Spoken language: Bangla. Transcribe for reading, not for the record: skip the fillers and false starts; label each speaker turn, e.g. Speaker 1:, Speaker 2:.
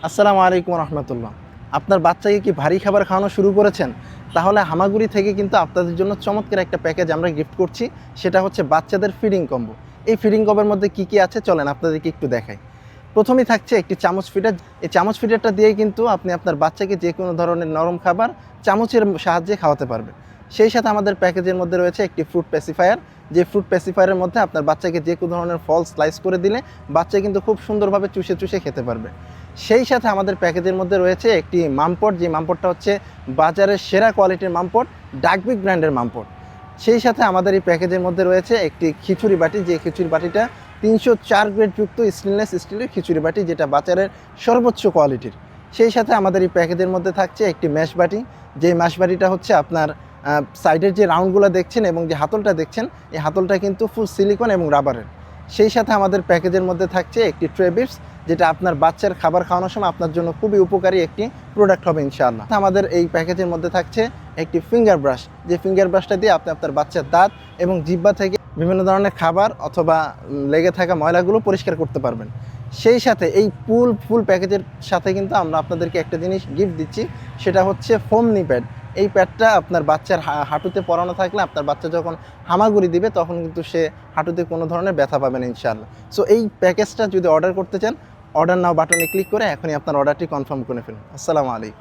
Speaker 1: আসসালামু আলাইকুম রহমতুল্লাহ। আপনার বাচ্চাকে কি ভারী খাবার খাওয়ানো শুরু করেছেন? তাহলে হামাগুড়ি থেকে কিন্তু আপনাদের জন্য চমৎকার একটা প্যাকেজ আমরা গিফট করছি। সেটা হচ্ছে বাচ্চাদের ফিডিং কম্বো। এই ফিডিং কম্বোর মধ্যে কি আছে চলেন আপনাদেরকে একটু দেখাই। প্রথমেই থাকছে একটি চামচ ফিডার। এই চামচ ফিডারটা দিয়ে কিন্তু আপনি আপনার বাচ্চাকে যে কোনো ধরনের নরম খাবার চামচের সাহায্যে খাওয়াতে পারবেন। সেই সাথে আমাদের প্যাকেজের মধ্যে রয়েছে একটি ফ্রুট প্যাসিফায়ার। যে ফ্রুট প্যাসিফায়ারের মধ্যে আপনার বাচ্চাকে যে কোনো ধরনের ফল স্লাইস করে দিলে বাচ্চা কিন্তু খুব সুন্দরভাবে চুষে চুষে খেতে পারবে। সেই সাথে আমাদের প্যাকেজের মধ্যে রয়েছে একটি মামপট, যে মামপটটা হচ্ছে বাজারের সেরা কোয়ালিটির মামপট, ডাকবিগ ব্র্যান্ডের মামপট। সেই সাথে আমাদের এই প্যাকেজের মধ্যে রয়েছে একটি খিচুড়ি বাটি, যে খিচুড়ি বাটিটা 304 গ্রেডযুক্ত স্টেনলেস স্টিলের খিচুড়ি বাটি, যেটা বাজারের সর্বোচ্চ কোয়ালিটির। সেই সাথে আমাদের এই প্যাকেজের মধ্যে থাকছে একটি ম্যাশ বাটি। যে ম্যাশ বাটিটা হচ্ছে আপনার সাইডের যে রাউন্ডগুলো দেখছেন এবং যে হাতলটা দেখছেন, এই হাতলটা কিন্তু ফুল সিলিকন এবং রাবারের। সেই সাথে আমাদের প্যাকেজের মধ্যে থাকছে একটি ট্রে বিপস, যেটা আপনার বাচ্চার খাবার খাওয়ানোর সময় আপনার জন্য খুবই উপকারী একটি প্রোডাক্ট হবে ইনশাআল্লাহ। আমাদের এই প্যাকেজের মধ্যে থাকছে একটি ফিঙ্গার ব্রাশ, যে ফিঙ্গার ব্রাশটা দিয়ে আপনি আপনার বাচ্চার দাঁত এবং জিহ্বা থেকে বিভিন্ন ধরনের খাবার অথবা লেগে থাকা ময়লাগুলো পরিষ্কার করতে পারবেন। সেই সাথে এই ফুল প্যাকেজের সাথে কিন্তু আমরা আপনাদেরকে একটা জিনিস গিফট দিচ্ছি, সেটা হচ্ছে ফোম নি প্যাড। এই প্যাডটা আপনার বাচ্চার হাঁটুতে পরানো থাকলে আপনার বাচ্চা যখন হামাগুড়ি দিবে তখন কিন্তু সে হাঁটুতে কোনো ধরনের ব্যথা পাবে না ইনশাআল্লাহ। সো এই প্যাকেজটা যদি অর্ডার করতে চান, অর্ডার নাও বাটনে ক্লিক করে এখনই আপনার অর্ডারটি কনফার্ম করে ফেলুন। আসসালামু আলাইকুম।